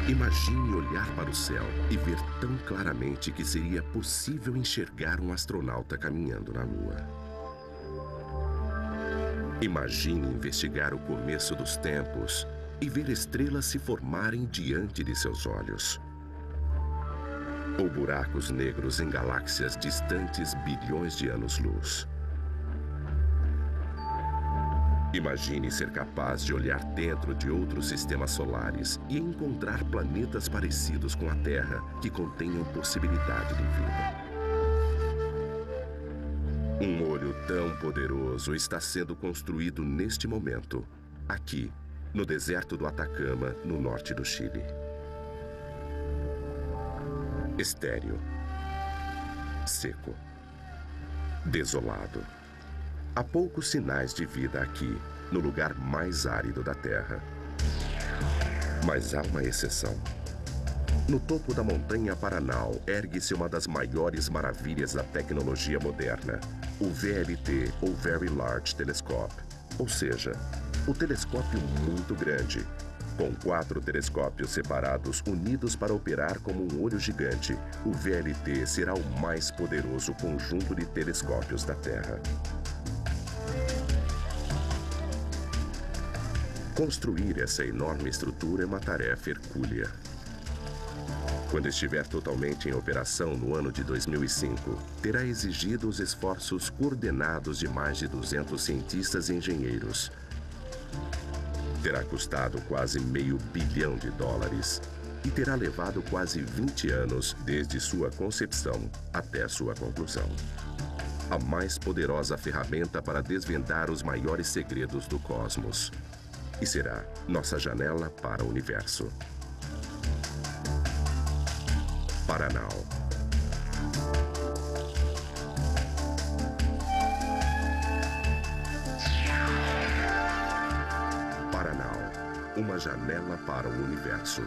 Imagine olhar para o céu e ver tão claramente que seria possível enxergar um astronauta caminhando na Lua. Imagine investigar o começo dos tempos e ver estrelas se formarem diante de seus olhos. Ou buracos negros em galáxias distantes bilhões de anos-luz. Imagine ser capaz de olhar dentro de outros sistemas solares e encontrar planetas parecidos com a Terra que contenham possibilidade de vida. Um olho tão poderoso está sendo construído neste momento, aqui, no deserto do Atacama, no norte do Chile. Estéril. Seco. Desolado. Há poucos sinais de vida aqui, no lugar mais árido da Terra. Mas há uma exceção. No topo da montanha Paranal, ergue-se uma das maiores maravilhas da tecnologia moderna, o VLT, ou Very Large Telescope, ou seja, o telescópio muito grande. Com 4 telescópios separados unidos para operar como um olho gigante, o VLT será o mais poderoso conjunto de telescópios da Terra. Construir essa enorme estrutura é uma tarefa hercúlea. Quando estiver totalmente em operação no ano de 2005, terá exigido os esforços coordenados de mais de 200 cientistas e engenheiros. Terá custado quase $500 bilhão e terá levado quase 20 anos desde sua concepção até sua conclusão. A mais poderosa ferramenta para desvendar os maiores segredos do cosmos. E será nossa janela para o universo. Paranal. Paranal, uma janela para o universo.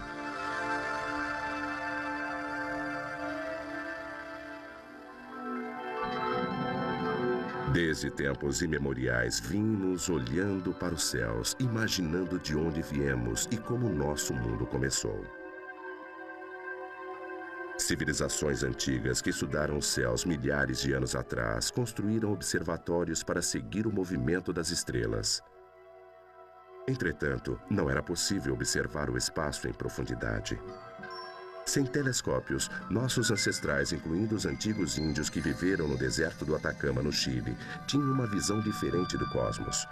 Desde tempos imemoriais vimos olhando para os céus, imaginando de onde viemos e como nosso mundo começou. Civilizações antigas que estudaram os céus milhares de anos atrás construíram observatórios para seguir o movimento das estrelas. Entretanto, não era possível observar o espaço em profundidade. Sem telescópios, nossos ancestrais, incluindo os antigos índios que viveram no deserto do Atacama, no Chile, tinham uma visão diferente do cosmos.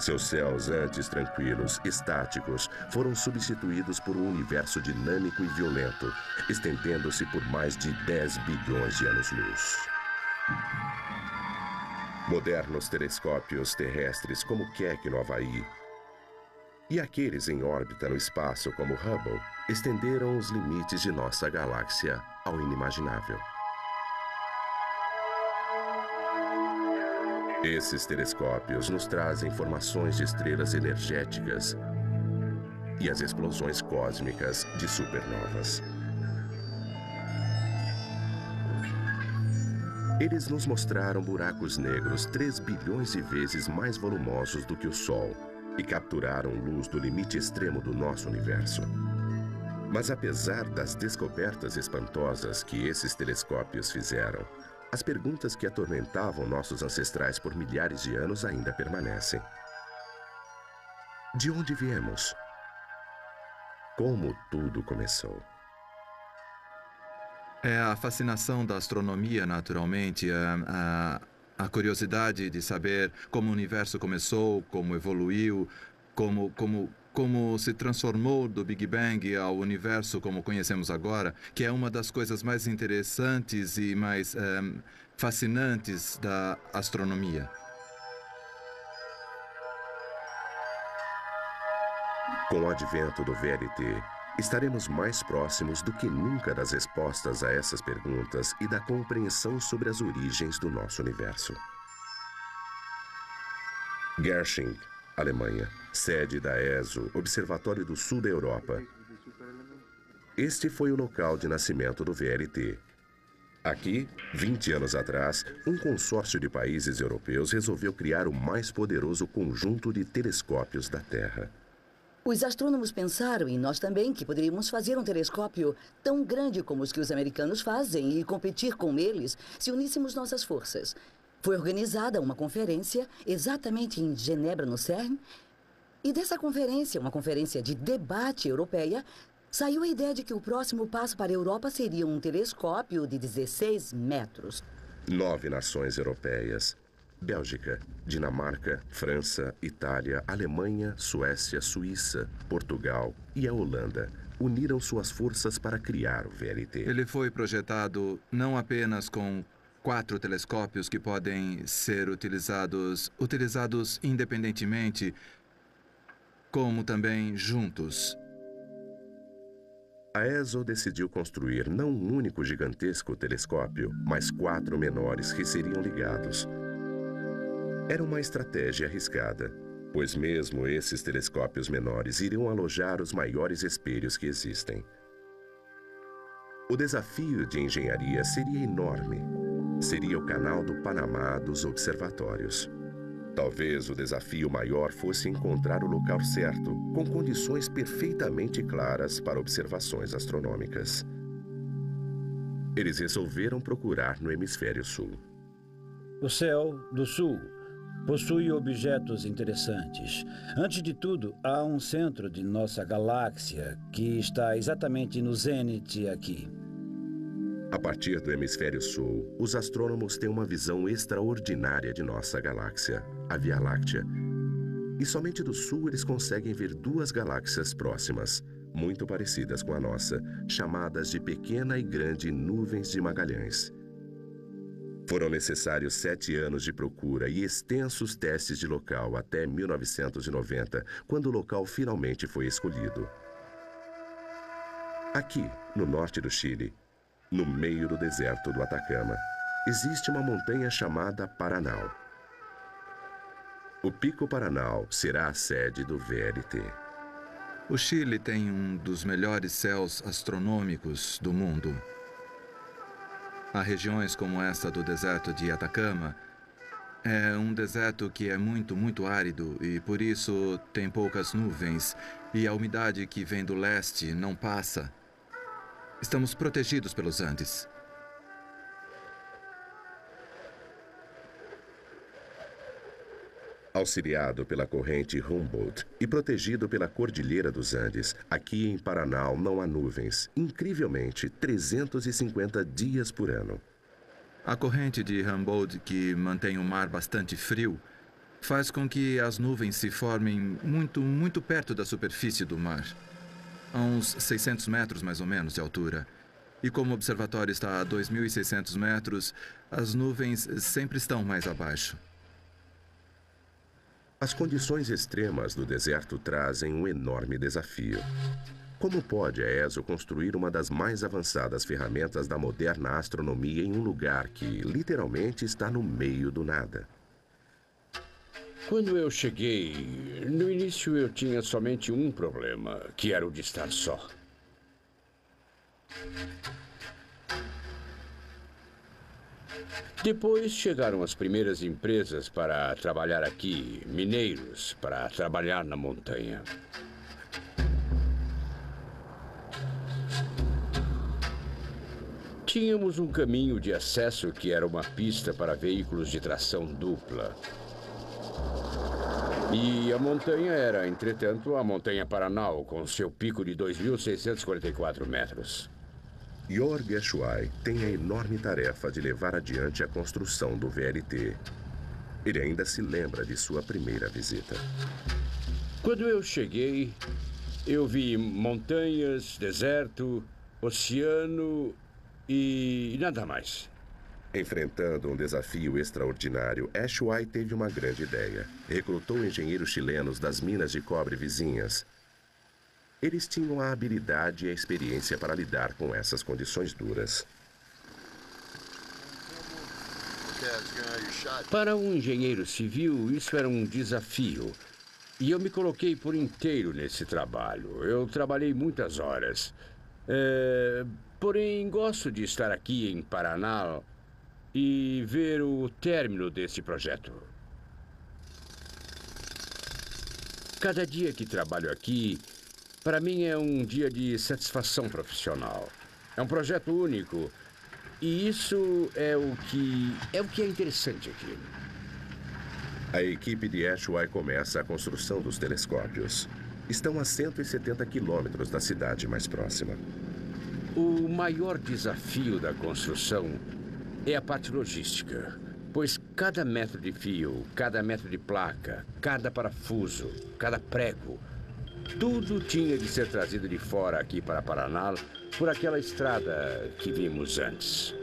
Seus céus, antes tranquilos, estáticos, foram substituídos por um universo dinâmico e violento, estendendo-se por mais de 10 bilhões de anos-luz. Modernos telescópios terrestres como Keck no Havaí e aqueles em órbita no espaço como Hubble estenderam os limites de nossa galáxia ao inimaginável. Esses telescópios nos trazem formações de estrelas energéticas e as explosões cósmicas de supernovas. Eles nos mostraram buracos negros 3 bilhões de vezes mais volumosos do que o Sol e capturaram luz do limite extremo do nosso universo. Mas apesar das descobertas espantosas que esses telescópios fizeram, as perguntas que atormentavam nossos ancestrais por milhares de anos ainda permanecem. De onde viemos? Como tudo começou? É a fascinação da astronomia, naturalmente, a curiosidade de saber como o universo começou, como evoluiu, como se transformou do Big Bang ao universo como conhecemos agora, que é uma das coisas mais interessantes e mais fascinantes da astronomia. Com o advento do VLT, estaremos mais próximos do que nunca das respostas a essas perguntas e da compreensão sobre as origens do nosso universo. Garching, Alemanha, sede da ESO, Observatório do Sul da Europa. Este foi o local de nascimento do VLT. Aqui, 20 anos atrás, um consórcio de países europeus resolveu criar o mais poderoso conjunto de telescópios da Terra. Os astrônomos pensaram, e nós também, que poderíamos fazer um telescópio tão grande como os que os americanos fazem e competir com eles se uníssemos nossas forças. Foi organizada uma conferência exatamente em Genebra, no CERN, e dessa conferência, uma conferência de debate europeia, saiu a ideia de que o próximo passo para a Europa seria um telescópio de 16 metros. 9 nações europeias: Bélgica, Dinamarca, França, Itália, Alemanha, Suécia, Suíça, Portugal e a Holanda uniram suas forças para criar o VLT. Ele foi projetado não apenas com 4 telescópios que podem ser utilizados independentemente, como também juntos. A ESO decidiu construir não um único gigantesco telescópio, mas 4 menores que seriam ligados. Era uma estratégia arriscada, pois mesmo esses telescópios menores iriam alojar os maiores espelhos que existem. O desafio de engenharia seria enorme. Seria o canal do Panamá dos observatórios. Talvez o desafio maior fosse encontrar o local certo, com condições perfeitamente claras para observações astronômicas. Eles resolveram procurar no hemisfério sul. O céu do sul possui objetos interessantes. Antes de tudo, há um centro de nossa galáxia que está exatamente no zênite aqui. A partir do hemisfério sul, os astrônomos têm uma visão extraordinária de nossa galáxia, a Via Láctea. E somente do sul eles conseguem ver 2 galáxias próximas, muito parecidas com a nossa, chamadas de Pequena e Grande Nuvens de Magalhães. Foram necessários 7 anos de procura e extensos testes de local até 1990, quando o local finalmente foi escolhido. Aqui, no norte do Chile, no meio do deserto do Atacama, existe uma montanha chamada Paranal. O Pico Paranal será a sede do VLT. O Chile tem um dos melhores céus astronômicos do mundo. Há regiões como esta do deserto de Atacama. É um deserto que é muito árido e por isso tem poucas nuvens e a umidade que vem do leste não passa. Estamos protegidos pelos Andes. Auxiliado pela corrente Humboldt e protegido pela Cordilheira dos Andes, aqui em Paranal não há nuvens, incrivelmente 350 dias por ano. A corrente de Humboldt, que mantém o mar bastante frio, faz com que as nuvens se formem muito perto da superfície do mar. A uns 600 metros, mais ou menos, de altura. E como o observatório está a 2.600 metros, as nuvens sempre estão mais abaixo. As condições extremas do deserto trazem um enorme desafio. Como pode a ESO construir uma das mais avançadas ferramentas da moderna astronomia em um lugar que, literalmente, está no meio do nada? Quando eu cheguei, no início eu tinha somente um problema, que era o de estar só. Depois chegaram as primeiras empresas para trabalhar aqui, mineiros, para trabalhar na montanha. Tínhamos um caminho de acesso que era uma pista para veículos de tração dupla. E a montanha era, entretanto, a Montanha Paranal, com seu pico de 2.644 metros. Jörg Eschwey tem a enorme tarefa de levar adiante a construção do VLT. Ele ainda se lembra de sua primeira visita. Quando eu cheguei, eu vi montanhas, deserto, oceano e nada mais. Enfrentando um desafio extraordinário, Eschwey teve uma grande ideia. Recrutou engenheiros chilenos das minas de cobre vizinhas. Eles tinham a habilidade e a experiência para lidar com essas condições duras. Para um engenheiro civil, isso era um desafio. E eu me coloquei por inteiro nesse trabalho. Eu trabalhei muitas horas. Porém, gosto de estar aqui em Paraná e ver o término desse projeto. Cada dia que trabalho aqui, para mim é um dia de satisfação profissional. É um projeto único e isso é o que é interessante aqui. A equipe de Ashway começa a construção dos telescópios. Estão a 170 quilômetros da cidade mais próxima. O maior desafio da construção é a parte logística, pois cada metro de fio, cada metro de placa, cada parafuso, cada prego, tudo tinha de ser trazido de fora aqui para Paraná por aquela estrada que vimos antes.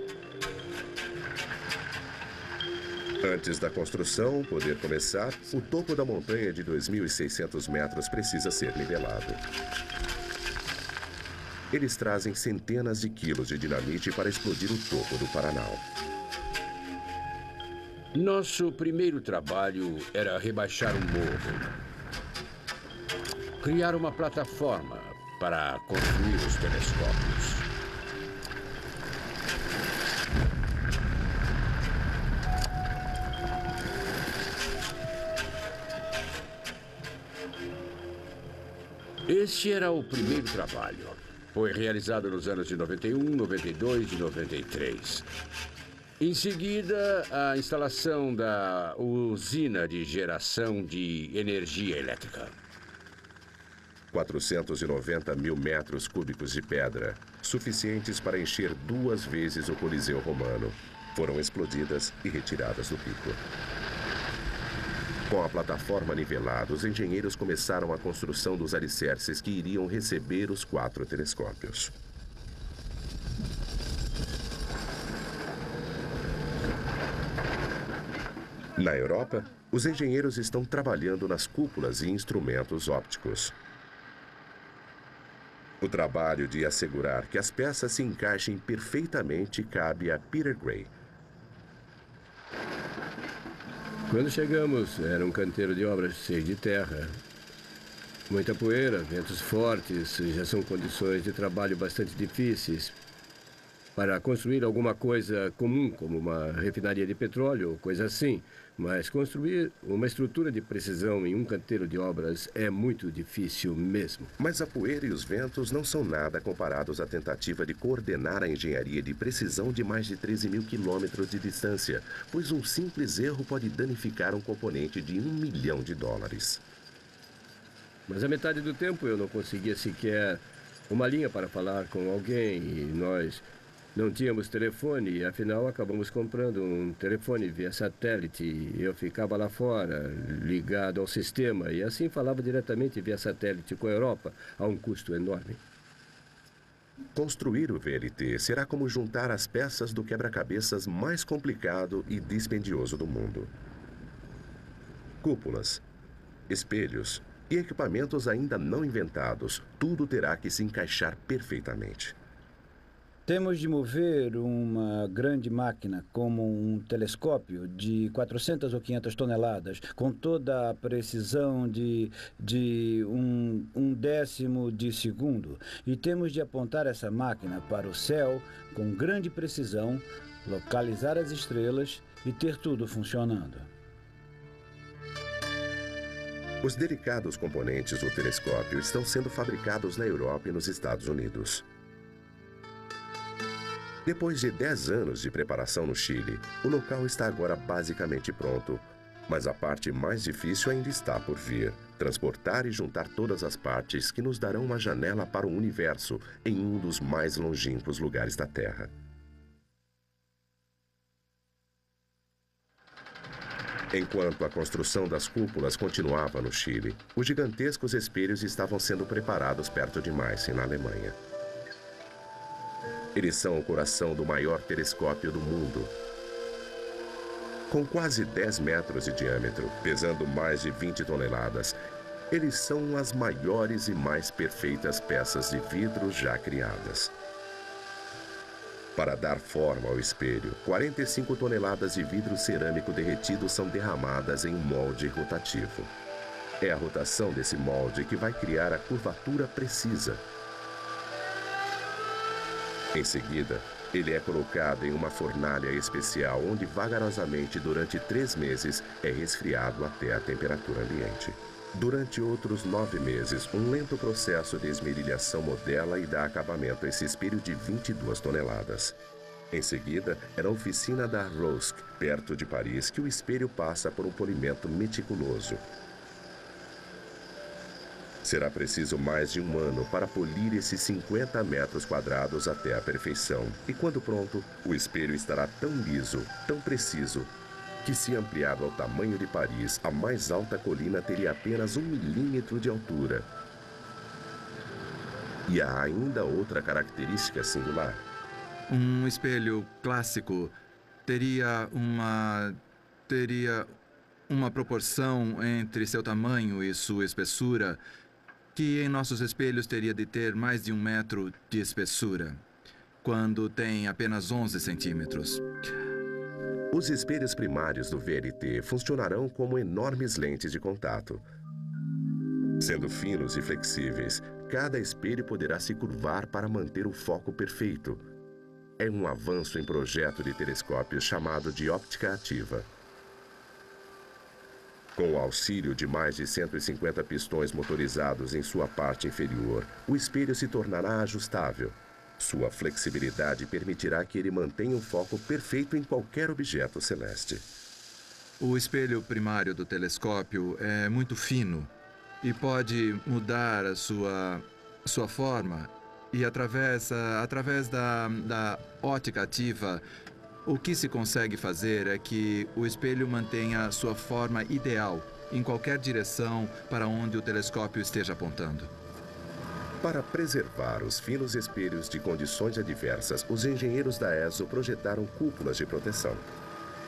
Antes da construção poder começar, o topo da montanha de 2.600 metros precisa ser nivelado. Eles trazem centenas de quilos de dinamite para explodir o topo do Paraná. Nosso primeiro trabalho era rebaixar um morro. Criar uma plataforma para construir os telescópios. Este era o primeiro trabalho. Foi realizado nos anos de 91, 92 e 93. Em seguida, a instalação da usina de geração de energia elétrica. 490 mil metros cúbicos de pedra, suficientes para encher 2 vezes o Coliseu Romano, foram explodidas e retiradas do pico. Com a plataforma nivelada, os engenheiros começaram a construção dos alicerces que iriam receber os 4 telescópios. Na Europa, os engenheiros estão trabalhando nas cúpulas e instrumentos ópticos. O trabalho de assegurar que as peças se encaixem perfeitamente cabe a Peter Gray. Quando chegamos, era um canteiro de obras cheio de terra. Muita poeira, ventos fortes, já são condições de trabalho bastante difíceis. Para construir alguma coisa comum, como uma refinaria de petróleo ou coisa assim, mas construir uma estrutura de precisão em um canteiro de obras é muito difícil mesmo. Mas a poeira e os ventos não são nada comparados à tentativa de coordenar a engenharia de precisão de mais de 13 mil quilômetros de distância, pois um simples erro pode danificar um componente de $1 milhão. Mas a metade do tempo eu não conseguia sequer uma linha para falar com alguém e nós não tínhamos telefone e afinal acabamos comprando um telefone via satélite. Eu ficava lá fora, ligado ao sistema e assim falava diretamente via satélite com a Europa a um custo enorme. Construir o VLT será como juntar as peças do quebra-cabeças mais complicado e dispendioso do mundo. Cúpulas, espelhos e equipamentos ainda não inventados, tudo terá que se encaixar perfeitamente. Temos de mover uma grande máquina como um telescópio de 400 ou 500 toneladas, com toda a precisão de um décimo de segundo. E temos de apontar essa máquina para o céu com grande precisão, localizar as estrelas e ter tudo funcionando. Os delicados componentes do telescópio estão sendo fabricados na Europa e nos Estados Unidos. Depois de 10 anos de preparação no Chile, o local está agora basicamente pronto. Mas a parte mais difícil ainda está por vir: transportar e juntar todas as partes que nos darão uma janela para o universo em um dos mais longínquos lugares da Terra. Enquanto a construção das cúpulas continuava no Chile, os gigantescos espelhos estavam sendo preparados perto de Meissen, na Alemanha. Eles são o coração do maior telescópio do mundo. Com quase 10 metros de diâmetro, pesando mais de 20 toneladas, eles são as maiores e mais perfeitas peças de vidro já criadas. Para dar forma ao espelho, 45 toneladas de vidro cerâmico derretido são derramadas em um molde rotativo. É a rotação desse molde que vai criar a curvatura precisa. Em seguida, ele é colocado em uma fornalha especial onde vagarosamente durante 3 meses é resfriado até a temperatura ambiente. Durante outros 9 meses, um lento processo de esmerilhação modela e dá acabamento a esse espelho de 22 toneladas. Em seguida, é na oficina da Arrosk, perto de Paris, que o espelho passa por um polimento meticuloso. Será preciso mais de 1 ano para polir esses 50 metros quadrados até a perfeição. E quando pronto, o espelho estará tão liso, tão preciso, que se ampliado ao tamanho de Paris, a mais alta colina teria apenas 1 milímetro de altura. E há ainda outra característica singular. Um espelho clássico teria uma proporção entre seu tamanho e sua espessura que em nossos espelhos teria de ter mais de 1 metro de espessura, quando tem apenas 11 centímetros. Os espelhos primários do VLT funcionarão como enormes lentes de contato. Sendo finos e flexíveis, cada espelho poderá se curvar para manter o foco perfeito. É um avanço em projeto de telescópio chamado de óptica ativa. Com o auxílio de mais de 150 pistões motorizados em sua parte inferior, o espelho se tornará ajustável. Sua flexibilidade permitirá que ele mantenha o foco perfeito em qualquer objeto celeste. O espelho primário do telescópio é muito fino e pode mudar a sua forma. E através da ótica ativa, o que se consegue fazer é que o espelho mantenha sua forma ideal em qualquer direção para onde o telescópio esteja apontando. Para preservar os finos espelhos de condições adversas, os engenheiros da ESO projetaram cúpulas de proteção.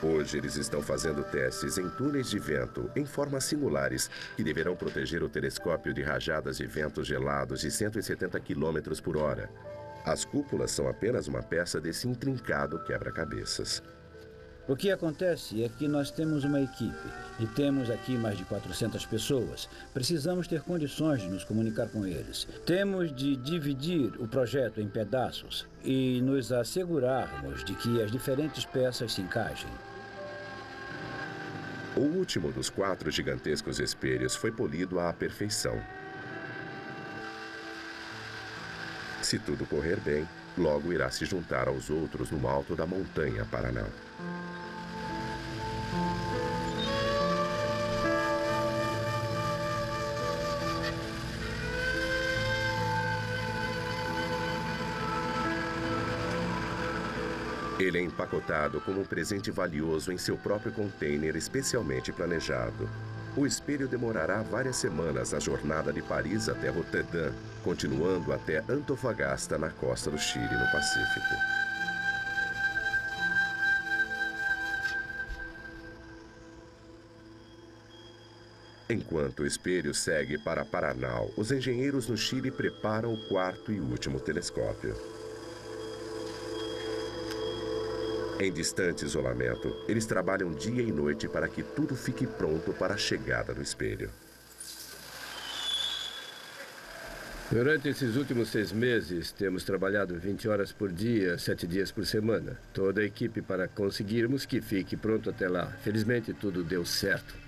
Hoje eles estão fazendo testes em túneis de vento em formas singulares que deverão proteger o telescópio de rajadas de ventos gelados de 170 km por hora. As cúpulas são apenas uma peça desse intrincado quebra-cabeças. O que acontece é que nós temos uma equipe e temos aqui mais de 400 pessoas. Precisamos ter condições de nos comunicar com eles. Temos de dividir o projeto em pedaços e nos assegurarmos de que as diferentes peças se encaixem. O último dos 4 gigantescos espelhos foi polido à perfeição. Se tudo correr bem, logo irá se juntar aos outros no alto da montanha Paraná. Ele é empacotado como um presente valioso em seu próprio container especialmente planejado. O espelho demorará várias semanas a jornada de Paris até Roterdã, continuando até Antofagasta, na costa do Chile, no Pacífico. Enquanto o espelho segue para Paraná, os engenheiros no Chile preparam o 4º e último telescópio. Em distante isolamento, eles trabalham dia e noite para que tudo fique pronto para a chegada do espelho. Durante esses últimos 6 meses, temos trabalhado 20 horas por dia, 7 dias por semana. Toda a equipe para conseguirmos que fique pronto até lá. Felizmente, tudo deu certo.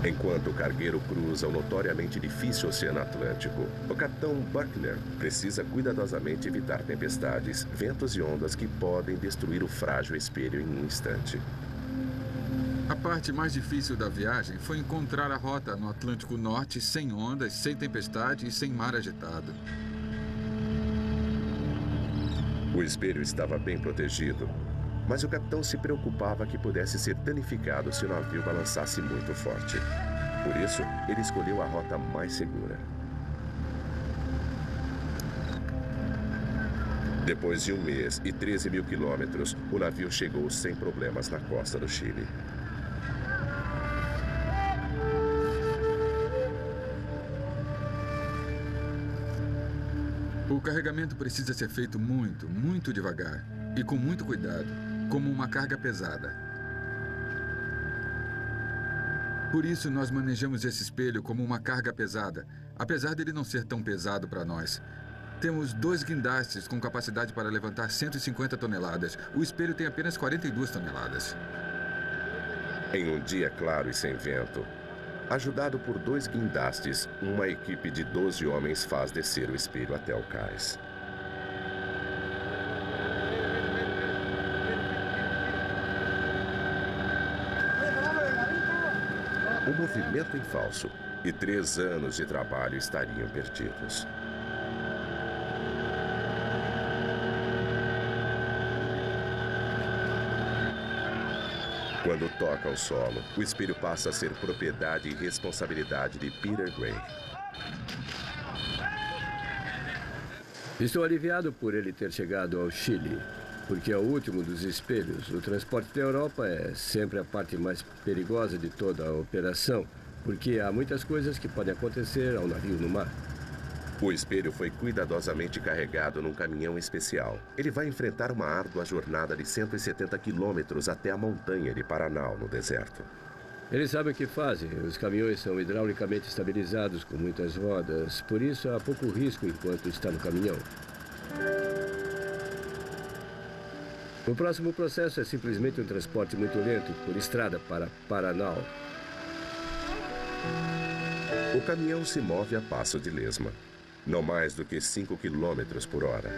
Enquanto o cargueiro cruza o notoriamente difícil Oceano Atlântico, o capitão Buckner precisa cuidadosamente evitar tempestades, ventos e ondas que podem destruir o frágil espelho em um instante. A parte mais difícil da viagem foi encontrar a rota no Atlântico Norte sem ondas, sem tempestade e sem mar agitado. O espelho estava bem protegido, mas o capitão se preocupava que pudesse ser danificado se o navio balançasse muito forte. Por isso, ele escolheu a rota mais segura. Depois de 1 mês e 13 mil quilômetros, o navio chegou sem problemas na costa do Chile. O carregamento precisa ser feito muito, muito devagar e com muito cuidado, como uma carga pesada. Por isso, nós manejamos esse espelho como uma carga pesada, apesar dele não ser tão pesado para nós. Temos 2 guindastes com capacidade para levantar 150 toneladas. O espelho tem apenas 42 toneladas. Em um dia claro e sem vento, ajudado por 2 guindastes, uma equipe de 12 homens faz descer o espelho até o cais. O movimento em falso e 3 anos de trabalho estariam perdidos. Quando toca o solo, o espelho passa a ser propriedade e responsabilidade de Peter Gray. Estou aliviado por ele ter chegado ao Chile, porque é o último dos espelhos. O transporte da Europa é sempre a parte mais perigosa de toda a operação, porque há muitas coisas que podem acontecer ao navio no mar. O espelho foi cuidadosamente carregado num caminhão especial. Ele vai enfrentar uma árdua jornada de 170 quilômetros até a montanha de Paranal, no deserto. Eles sabem o que fazem. Os caminhões são hidraulicamente estabilizados com muitas rodas. Por isso, há pouco risco enquanto está no caminhão. O próximo processo é simplesmente um transporte muito lento por estrada para Paranal. O caminhão se move a passo de lesma, não mais do que 5 quilômetros por hora.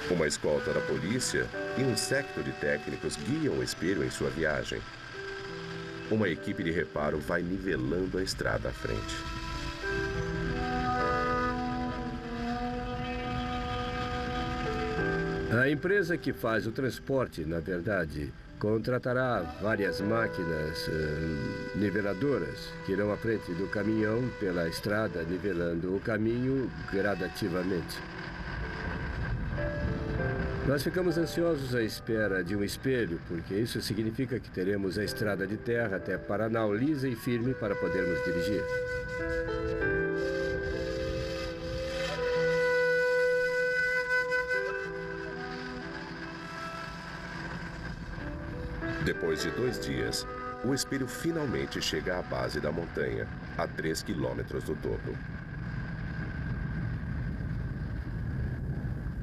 Uma escolta da polícia e um séquito de técnicos guiam o espelho em sua viagem. Uma equipe de reparo vai nivelando a estrada à frente. A empresa que faz o transporte, na verdade, contratará várias máquinas niveladoras que irão à frente do caminhão pela estrada, nivelando o caminho gradativamente. Nós ficamos ansiosos à espera de um espelho, porque isso significa que teremos a estrada de terra até Paranal lisa e firme para podermos dirigir. Depois de 2 dias, o espelho finalmente chega à base da montanha, a 3 quilômetros do topo.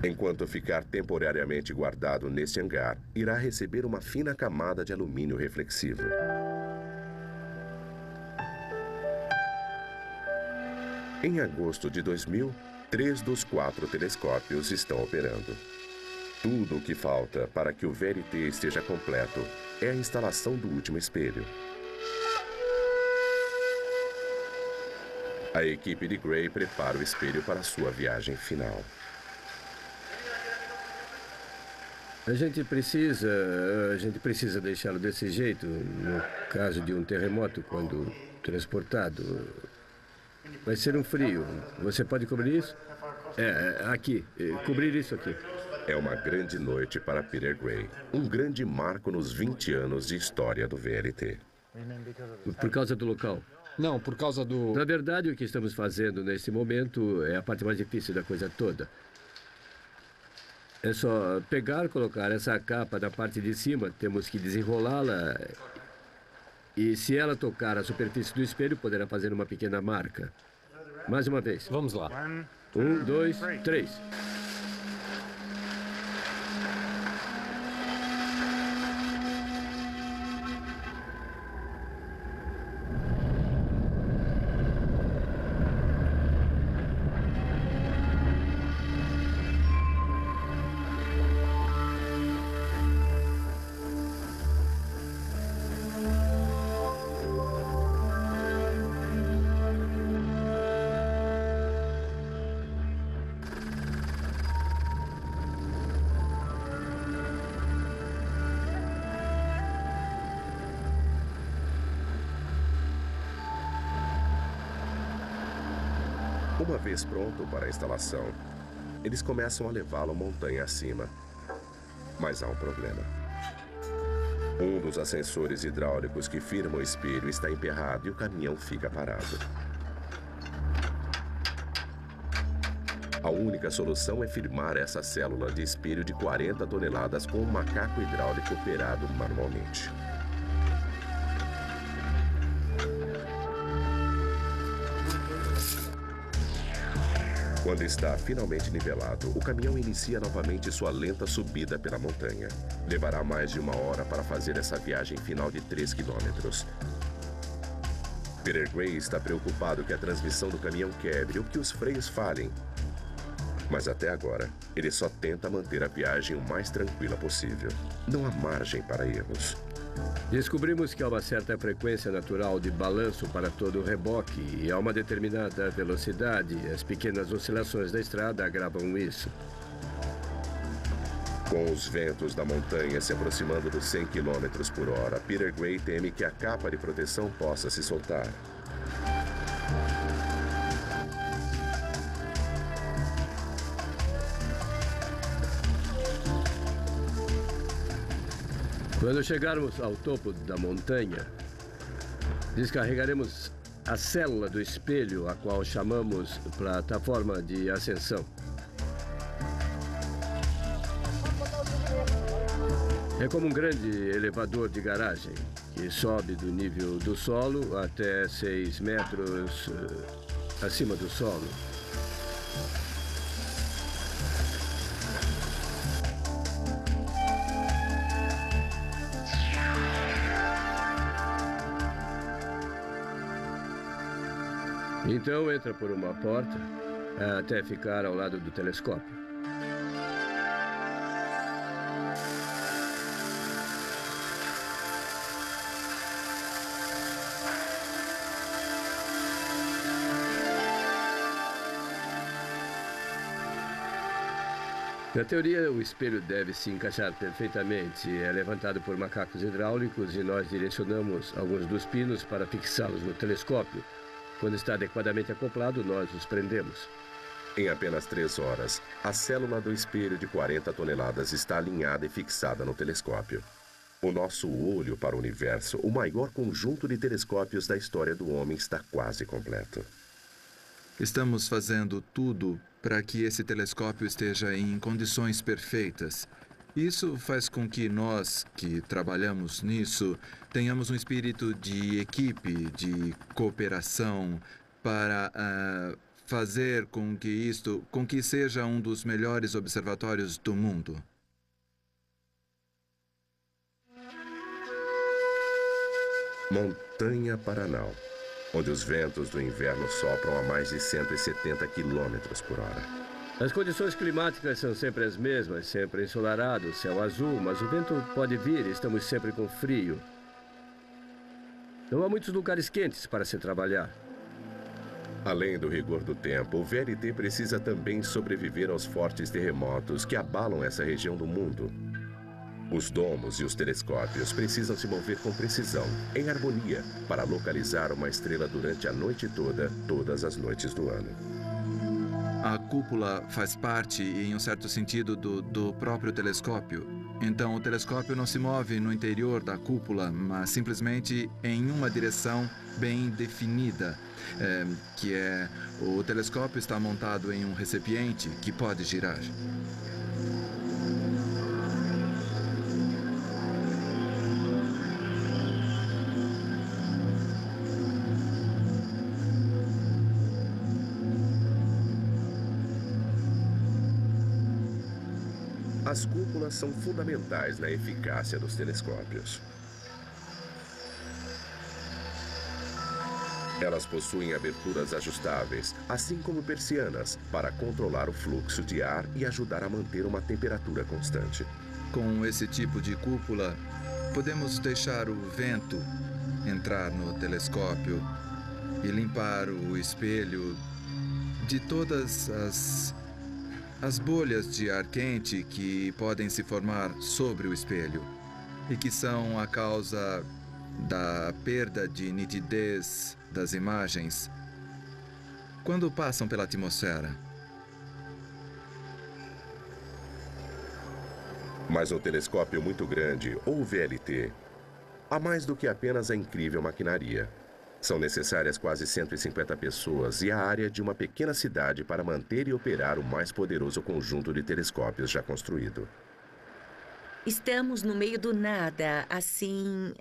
Enquanto ficar temporariamente guardado neste hangar, irá receber uma fina camada de alumínio reflexivo. Em agosto de 2000, 3 dos 4 telescópios estão operando. Tudo o que falta para que o VLT esteja completo é a instalação do último espelho. A equipe de Gray prepara o espelho para sua viagem final. A gente precisa deixá-lo desse jeito, no caso de um terremoto, quando transportado. Vai ser um frio. Você pode cobrir isso? Aqui. Cobrir isso aqui. É uma grande noite para Peter Gray. Um grande marco nos 20 anos de história do VLT. Por causa do local? Não, por causa do... Na verdade, o que estamos fazendo nesse momento é a parte mais difícil da coisa toda. É só pegar, colocar essa capa da parte de cima, temos que desenrolá-la. E se ela tocar a superfície do espelho, poderá fazer uma pequena marca. Mais uma vez. Vamos lá. 1, 2, 3. Uma vez pronto para a instalação, eles começam a levá-lo montanha acima. Mas há um problema. Um dos ascensores hidráulicos que firmam o espelho está emperrado e o caminhão fica parado. A única solução é firmar essa célula de espelho de 40 toneladas com um macaco hidráulico operado manualmente. Quando está finalmente nivelado, o caminhão inicia novamente sua lenta subida pela montanha. Levará mais de 1 hora para fazer essa viagem final de 3 quilômetros. Peter Gray está preocupado que a transmissão do caminhão quebre ou que os freios falhem. Mas até agora, ele só tenta manter a viagem o mais tranquila possível. Não há margem para erros. Descobrimos que há uma certa frequência natural de balanço para todo o reboque e a uma determinada velocidade. As pequenas oscilações da estrada agravam isso. Com os ventos da montanha se aproximando dos 100 km por hora, Peter Gray teme que a capa de proteção possa se soltar. Quando chegarmos ao topo da montanha, descarregaremos a célula do espelho, a qual chamamos plataforma de ascensão. É como um grande elevador de garagem, que sobe do nível do solo até 6 metros acima do solo. Então entra por uma porta até ficar ao lado do telescópio. Na teoria, o espelho deve se encaixar perfeitamente. É levantado por macacos hidráulicos e nós direcionamos alguns dos pinos para fixá-los no telescópio. Quando está adequadamente acoplado, nós os prendemos. Em apenas 3 horas, a célula do espelho de 40 toneladas está alinhada e fixada no telescópio. O nosso olho para o universo, o maior conjunto de telescópios da história do homem, está quase completo. Estamos fazendo tudo para que esse telescópio esteja em condições perfeitas. Isso faz com que nós, que trabalhamos nisso, tenhamos um espírito de equipe, de cooperação, para fazer com que seja um dos melhores observatórios do mundo. Montanha Paranal, onde os ventos do inverno sopram a mais de 170 km por hora. As condições climáticas são sempre as mesmas, sempre ensolarado, céu azul, mas o vento pode vir e estamos sempre com frio. Não há muitos lugares quentes para se trabalhar. Além do rigor do tempo, o VLT precisa também sobreviver aos fortes terremotos que abalam essa região do mundo. Os domos e os telescópios precisam se mover com precisão, em harmonia, para localizar uma estrela durante a noite toda, todas as noites do ano. A cúpula faz parte, em um certo sentido, do próprio telescópio. Então, o telescópio não se move no interior da cúpula, mas simplesmente em uma direção bem definida, que é o telescópio está montado em um recipiente que pode girar. As cúpulas são fundamentais na eficácia dos telescópios. Elas possuem aberturas ajustáveis, assim como persianas, para controlar o fluxo de ar e ajudar a manter uma temperatura constante. Com esse tipo de cúpula, podemos deixar o vento entrar no telescópio e limpar o espelho de todas as bolhas de ar quente que podem se formar sobre o espelho e que são a causa da perda de nitidez das imagens quando passam pela atmosfera. Mas um telescópio muito grande, ou VLT, há mais do que apenas a incrível maquinaria. São necessárias quase 150 pessoas e a área de uma pequena cidade para manter e operar o mais poderoso conjunto de telescópios já construído. Estamos no meio do nada, assim,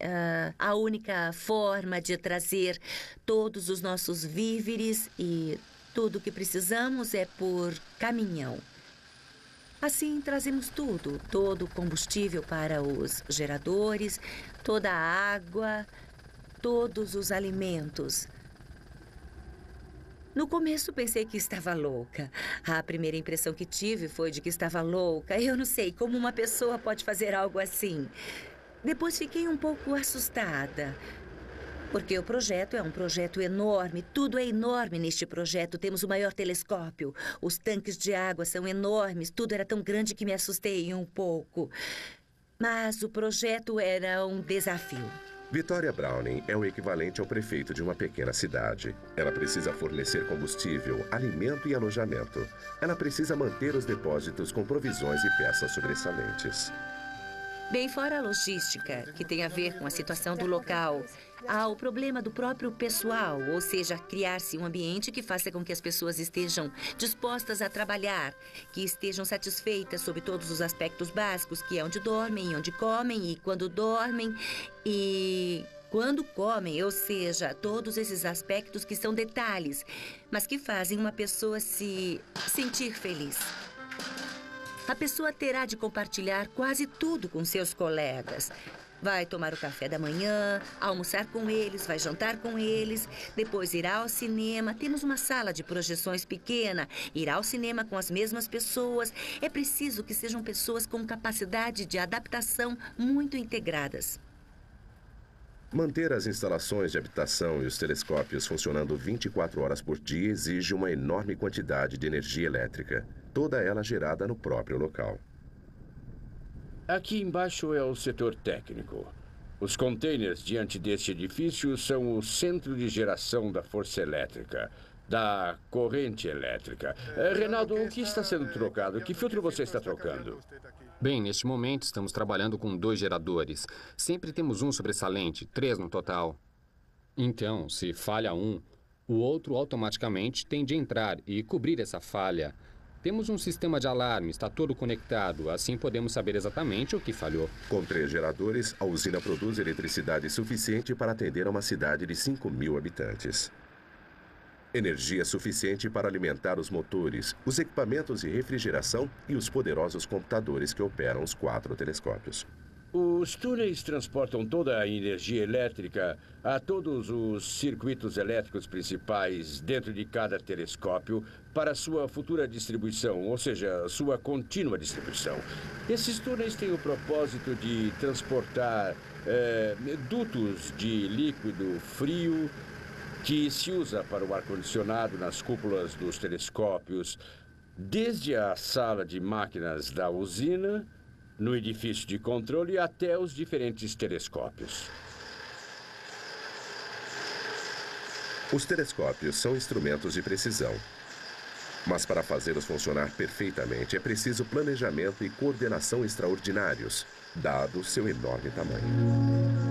a única forma de trazer todos os nossos víveres e Tudo o que precisamos é por caminhão. Assim, trazemos tudo, todo o combustível para os geradores, toda a água, todos os alimentos. No começo, pensei que estava louca. A primeira impressão que tive foi de que estava louca. Eu não sei como uma pessoa pode fazer algo assim. Depois fiquei um pouco assustada. Porque o projeto é um projeto enorme. Tudo é enorme neste projeto. Temos o maior telescópio. Os tanques de água são enormes. Tudo era tão grande que me assustei um pouco. Mas o projeto era um desafio. Victoria Browning é o equivalente ao prefeito de uma pequena cidade. Ela precisa fornecer combustível, alimento e alojamento. Ela precisa manter os depósitos com provisões e peças sobressalentes. Bem fora a logística, que tem a ver com a situação do local, há o problema do próprio pessoal, ou seja, criar-se um ambiente que faça com que as pessoas estejam dispostas a trabalhar, que estejam satisfeitas sobre todos os aspectos básicos, que é onde dormem, onde comem e quando dormem e quando comem, ou seja, todos esses aspectos que são detalhes, mas que fazem uma pessoa se sentir feliz. A pessoa terá de compartilhar quase tudo com seus colegas. Vai tomar o café da manhã, almoçar com eles, vai jantar com eles, depois irá ao cinema. Temos uma sala de projeções pequena, irá ao cinema com as mesmas pessoas. É preciso que sejam pessoas com capacidade de adaptação muito integradas. Manter as instalações de habitação e os telescópios funcionando 24 horas por dia exige uma enorme quantidade de energia elétrica, toda ela gerada no próprio local. Aqui embaixo é o setor técnico. Os containers diante deste edifício são o centro de geração da força elétrica, da corrente elétrica. Reinaldo, o que está sendo trocado? Que filtro você está trocando? Bem, neste momento estamos trabalhando com 2 geradores. Sempre temos um sobressalente, 3 no total. Então, se falha um, o outro automaticamente tem de entrar e cobrir essa falha. Temos um sistema de alarme, está todo conectado, assim podemos saber exatamente o que falhou. Com 3 geradores, a usina produz eletricidade suficiente para atender a uma cidade de 5.000 habitantes. Energia suficiente para alimentar os motores, os equipamentos de refrigeração e os poderosos computadores que operam os 4 telescópios. Os túneis transportam toda a energia elétrica a todos os circuitos elétricos principais dentro de cada telescópio para sua futura distribuição, ou seja, sua contínua distribuição. Esses túneis têm o propósito de transportar dutos de líquido frio que se usa para o ar-condicionado nas cúpulas dos telescópios, desde a sala de máquinas da usina, no edifício de controle, até os diferentes telescópios. Os telescópios são instrumentos de precisão. Mas para fazê-los funcionar perfeitamente é preciso planejamento e coordenação extraordinários, dado seu enorme tamanho.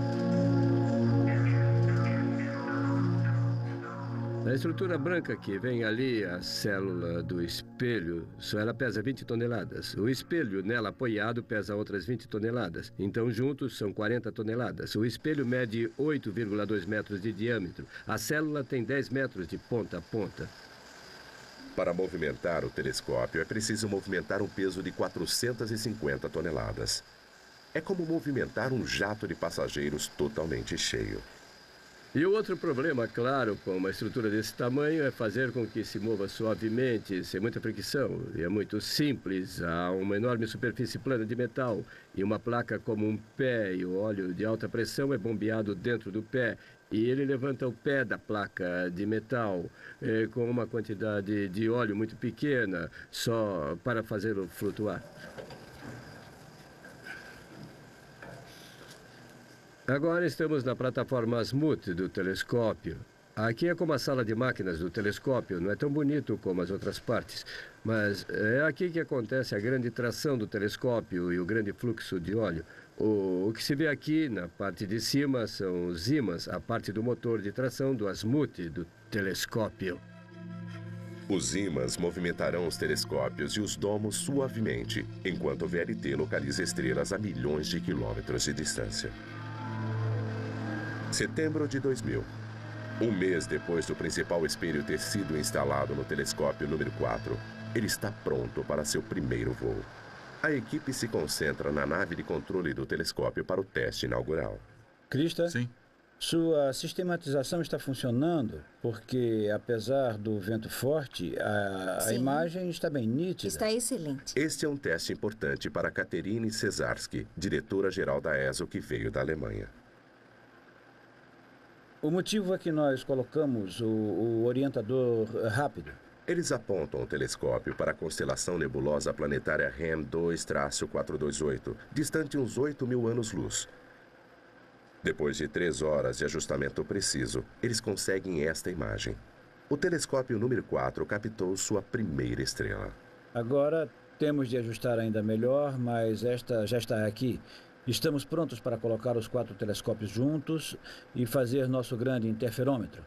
Na estrutura branca que vem ali, a célula do espelho, só ela pesa 20 toneladas. O espelho nela apoiado pesa outras 20 toneladas. Então, juntos, são 40 toneladas. O espelho mede 8,2 metros de diâmetro. A célula tem 10 metros de ponta a ponta. Para movimentar o telescópio, é preciso movimentar um peso de 450 toneladas. É como movimentar um jato de passageiros totalmente cheio. E o outro problema, claro, com uma estrutura desse tamanho é fazer com que se mova suavemente, sem muita fricção. E é muito simples. Há uma enorme superfície plana de metal e uma placa como um pé, e o óleo de alta pressão é bombeado dentro do pé. E ele levanta o pé da placa de metal com uma quantidade de óleo muito pequena, só para fazê-lo flutuar. Agora estamos na plataforma azimuth do telescópio. Aqui é como a sala de máquinas do telescópio, não é tão bonito como as outras partes, mas é aqui que acontece a grande tração do telescópio e o grande fluxo de óleo. O que se vê aqui na parte de cima são os ímãs, a parte do motor de tração do azimuth do telescópio. Os ímãs movimentarão os telescópios e os domos suavemente, enquanto o VLT localiza estrelas a milhões de quilômetros de distância. Setembro de 2000. Um mês depois do principal espelho ter sido instalado no telescópio número 4, ele está pronto para seu primeiro voo. A equipe se concentra na nave de controle do telescópio para o teste inaugural. Krista? Sim. Sua sistematização está funcionando porque, apesar do vento forte, a imagem está bem nítida. Está excelente. Este é um teste importante para Katerine Cesarski, diretora-geral da ESO que veio da Alemanha. O motivo é que nós colocamos o orientador rápido. Eles apontam o telescópio para a constelação nebulosa planetária REM 2-428, distante uns 8.000 anos-luz. Depois de 3 horas de ajustamento preciso, eles conseguem esta imagem. O telescópio número 4 captou sua primeira estrela. Agora temos de ajustar ainda melhor, mas esta já está aqui. Estamos prontos para colocar os 4 telescópios juntos e fazer nosso grande interferômetro.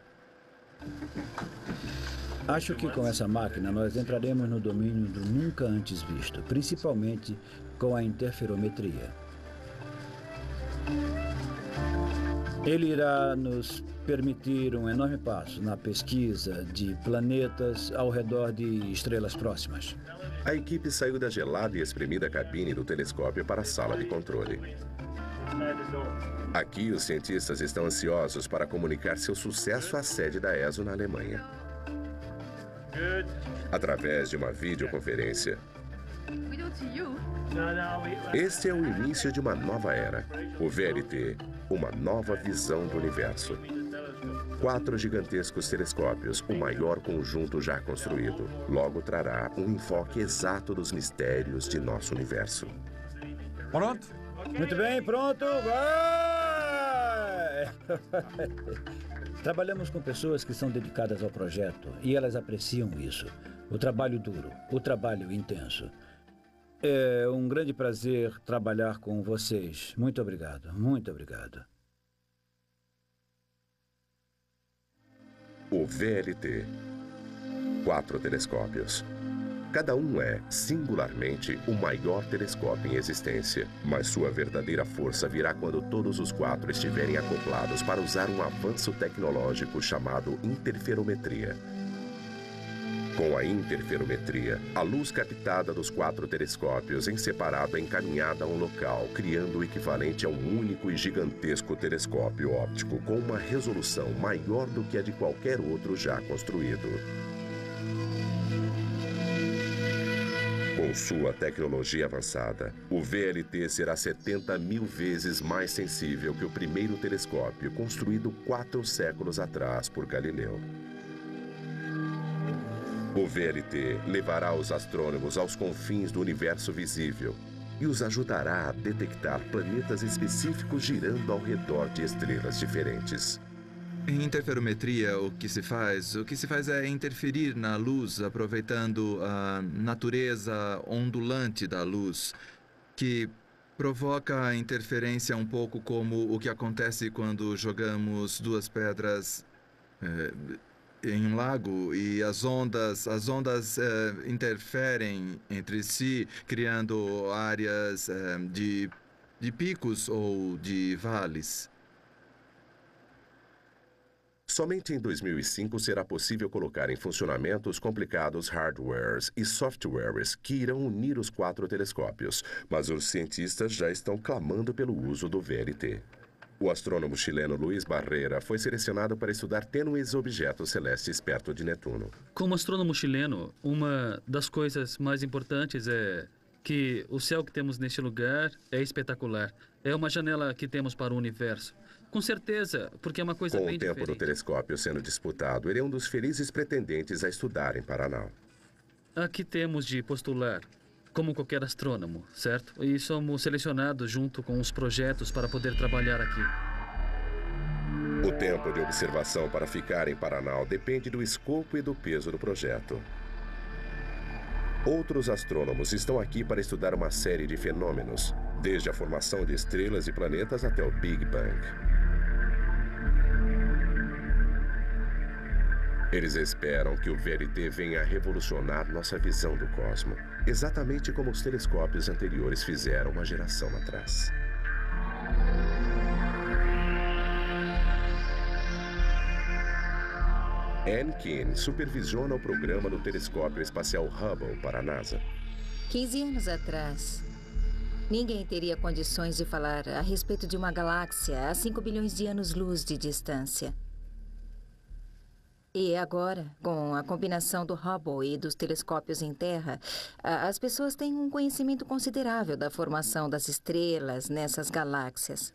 Acho que com essa máquina nós entraremos no domínio do nunca antes visto, principalmente com a interferometria. Ele irá nos permitir um enorme passo na pesquisa de planetas ao redor de estrelas próximas. A equipe saiu da gelada e espremida cabine do telescópio para a sala de controle. Aqui, os cientistas estão ansiosos para comunicar seu sucesso à sede da ESO na Alemanha. Através de uma videoconferência. Este é o início de uma nova era. O VLT, uma nova visão do universo. 4 gigantescos telescópios, o maior conjunto já construído. Logo trará um enfoque exato dos mistérios de nosso universo. Pronto? Muito bem, pronto, vai! Trabalhamos com pessoas que são dedicadas ao projeto e elas apreciam isso. O trabalho duro, o trabalho intenso. É um grande prazer trabalhar com vocês. Muito obrigado, muito obrigado. O VLT. 4 telescópios. Cada um é, singularmente, o maior telescópio em existência. Mas sua verdadeira força virá quando todos os 4 estiverem acoplados para usar um avanço tecnológico chamado interferometria. Com a interferometria, a luz captada dos 4 telescópios em separado é encaminhada a um local, criando o equivalente a um único e gigantesco telescópio óptico com uma resolução maior do que a de qualquer outro já construído. Com sua tecnologia avançada, o VLT será 70.000 vezes mais sensível que o primeiro telescópio construído 4 séculos atrás por Galileu. O VLT levará os astrônomos aos confins do universo visível e os ajudará a detectar planetas específicos girando ao redor de estrelas diferentes. Em interferometria, o que se faz é interferir na luz, aproveitando a natureza ondulante da luz, que provoca a interferência um pouco como o que acontece quando jogamos 2 pedras em um lago e as ondas interferem entre si, criando áreas de picos ou de vales. Somente em 2005 será possível colocar em funcionamento os complicados hardwares e softwares que irão unir os 4 telescópios, mas os cientistas já estão clamando pelo uso do VLT. O astrônomo chileno Luiz Barreira foi selecionado para estudar tênues objetos celestes perto de Netuno. Como astrônomo chileno, uma das coisas mais importantes é que o céu que temos neste lugar é espetacular. É uma janela que temos para o universo. Com certeza, porque é uma coisa bem diferente. Com o tempo do telescópio sendo disputado, ele é um dos felizes pretendentes a estudar em Paraná. Aqui temos de postular, como qualquer astrônomo, certo? E somos selecionados junto com os projetos para poder trabalhar aqui. O tempo de observação para ficar em Paraná depende do escopo e do peso do projeto. Outros astrônomos estão aqui para estudar uma série de fenômenos, desde a formação de estrelas e planetas até o Big Bang. Eles esperam que o VLT venha a revolucionar nossa visão do cosmos, exatamente como os telescópios anteriores fizeram uma geração atrás. Ann Keane supervisiona o programa do telescópio espacial Hubble para a NASA. 15 anos atrás, ninguém teria condições de falar a respeito de uma galáxia a 5 bilhões de anos-luz de distância. E agora, com a combinação do Hubble e dos telescópios em Terra, as pessoas têm um conhecimento considerável da formação das estrelas nessas galáxias.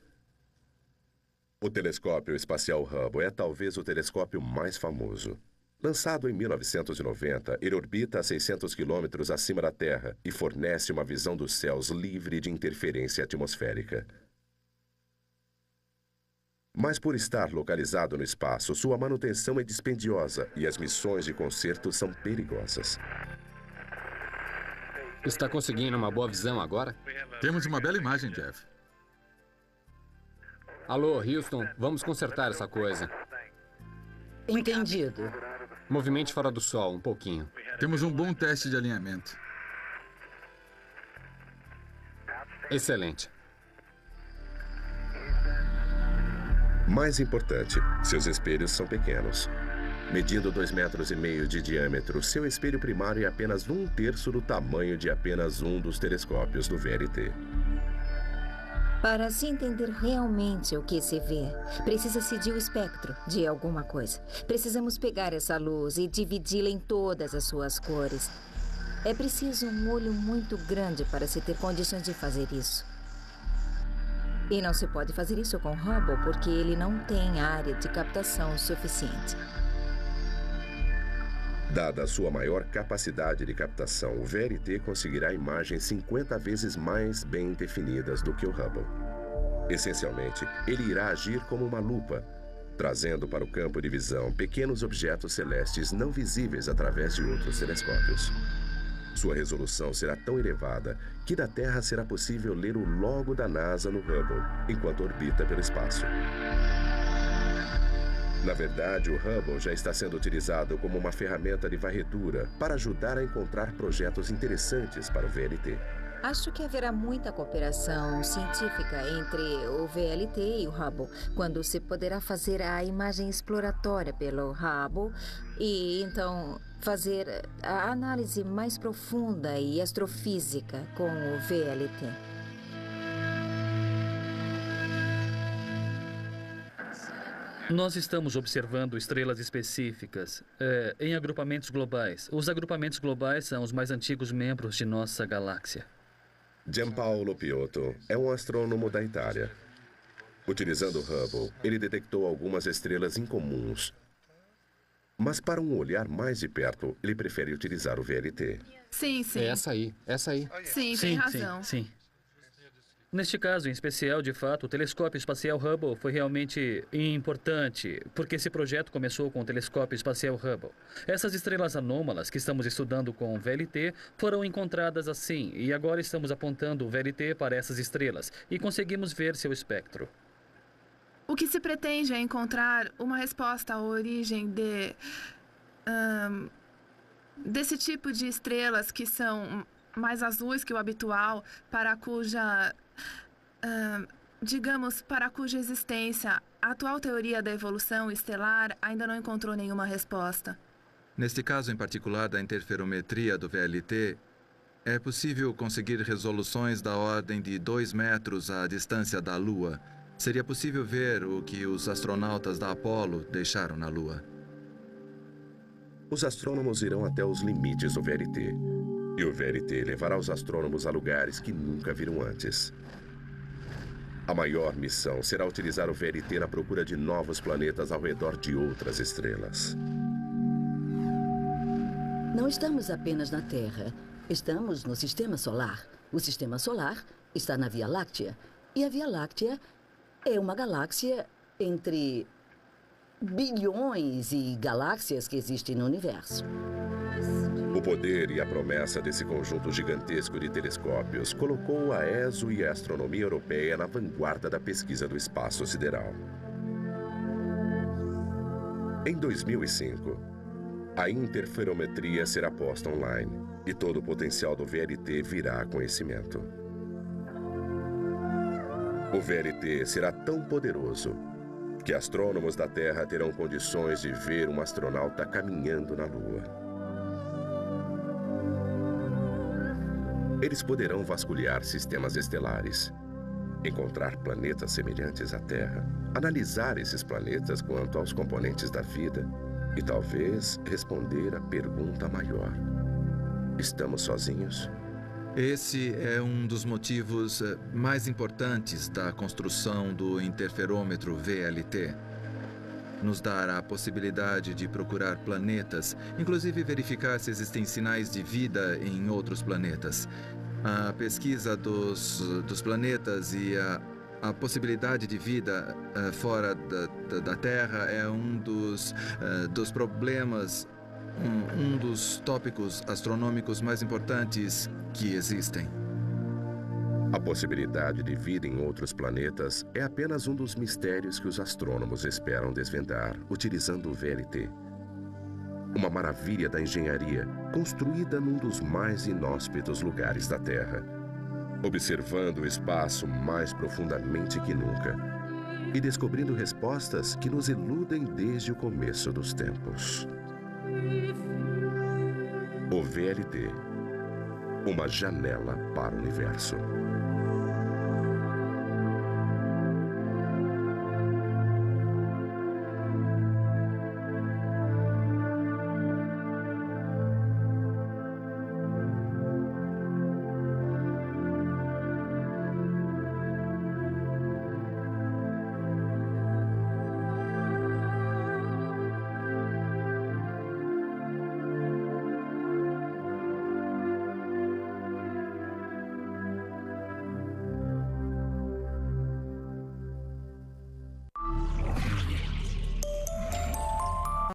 O telescópio espacial Hubble é talvez o telescópio mais famoso. Lançado em 1990, ele orbita a 600 quilômetros acima da Terra e fornece uma visão dos céus livre de interferência atmosférica. Mas por estar localizado no espaço, sua manutenção é dispendiosa e as missões de conserto são perigosas. Está conseguindo uma boa visão agora? Temos uma bela imagem, Jeff. Alô, Houston, vamos consertar essa coisa. Entendido. Movimente fora do sol, um pouquinho. Temos um bom teste de alinhamento. Excelente. Mais importante, seus espelhos são pequenos. Medindo 2,5 metros de diâmetro, seu espelho primário é apenas 1/3 do tamanho de apenas um dos telescópios do VLT. Para se entender realmente o que se vê, precisa-se de um espectro de alguma coisa. Precisamos pegar essa luz e dividi-la em todas as suas cores. É preciso um olho muito grande para se ter condições de fazer isso. E não se pode fazer isso com Hubble porque ele não tem área de captação suficiente. Dada a sua maior capacidade de captação, o VLT conseguirá imagens 50 vezes mais bem definidas do que o Hubble. Essencialmente, ele irá agir como uma lupa, trazendo para o campo de visão pequenos objetos celestes não visíveis através de outros telescópios. Sua resolução será tão elevada que da Terra será possível ler o logo da NASA no Hubble, enquanto orbita pelo espaço. Na verdade, o Hubble já está sendo utilizado como uma ferramenta de varredura para ajudar a encontrar projetos interessantes para o VLT. Acho que haverá muita cooperação científica entre o VLT e o Hubble, quando se poderá fazer a imagem exploratória pelo Hubble e, então, fazer a análise mais profunda e astrofísica com o VLT. Nós estamos observando estrelas específicas em agrupamentos globais. Os agrupamentos globais são os mais antigos membros de nossa galáxia. Giampaolo Piotto é um astrônomo da Itália. Utilizando o Hubble, ele detectou algumas estrelas incomuns. Mas para um olhar mais de perto, ele prefere utilizar o VLT. Sim, sim. É essa aí. Sim, tem razão. Sim. Neste caso, em especial, de fato, o telescópio espacial Hubble foi realmente importante, porque esse projeto começou com o telescópio espacial Hubble. Essas estrelas anômalas que estamos estudando com o VLT foram encontradas assim, e agora estamos apontando o VLT para essas estrelas e conseguimos ver seu espectro. O que se pretende é encontrar uma resposta à origem desse tipo de estrelas que são mais azuis que o habitual, para cuja existência a atual teoria da evolução estelar ainda não encontrou nenhuma resposta. Neste caso em particular da interferometria do VLT, é possível conseguir resoluções da ordem de 2 metros à distância da Lua. Seria possível ver o que os astronautas da Apollo deixaram na Lua. Os astrônomos irão até os limites do VLT. E o VLT levará os astrônomos a lugares que nunca viram antes. A maior missão será utilizar o VLT na procura de novos planetas ao redor de outras estrelas. Não estamos apenas na Terra. Estamos no Sistema Solar. O Sistema Solar está na Via Láctea. E a Via Láctea é uma galáxia entre bilhões e galáxias que existem no universo. O poder e a promessa desse conjunto gigantesco de telescópios colocou a ESO e a astronomia europeia na vanguarda da pesquisa do espaço sideral. Em 2005, a interferometria será posta online e todo o potencial do VLT virá a conhecimento. O VLT será tão poderoso Que astrônomos da Terra terão condições de ver um astronauta caminhando na Lua. Eles poderão vasculhar sistemas estelares, encontrar planetas semelhantes à Terra, analisar esses planetas quanto aos componentes da vida e talvez responder à pergunta maior: estamos sozinhos? Esse é um dos motivos mais importantes da construção do interferômetro VLT. Nos dará a possibilidade de procurar planetas, inclusive verificar se existem sinais de vida em outros planetas. A pesquisa dos planetas e a possibilidade de vida fora da Terra é um dos problemas, um dos tópicos astronômicos mais importantes que existem. A possibilidade de vida em outros planetas é apenas um dos mistérios que os astrônomos esperam desvendar utilizando o VLT. Uma maravilha da engenharia construída num dos mais inóspitos lugares da Terra, observando o espaço mais profundamente que nunca e descobrindo respostas que nos iludem desde o começo dos tempos. O VLT, uma janela para o universo.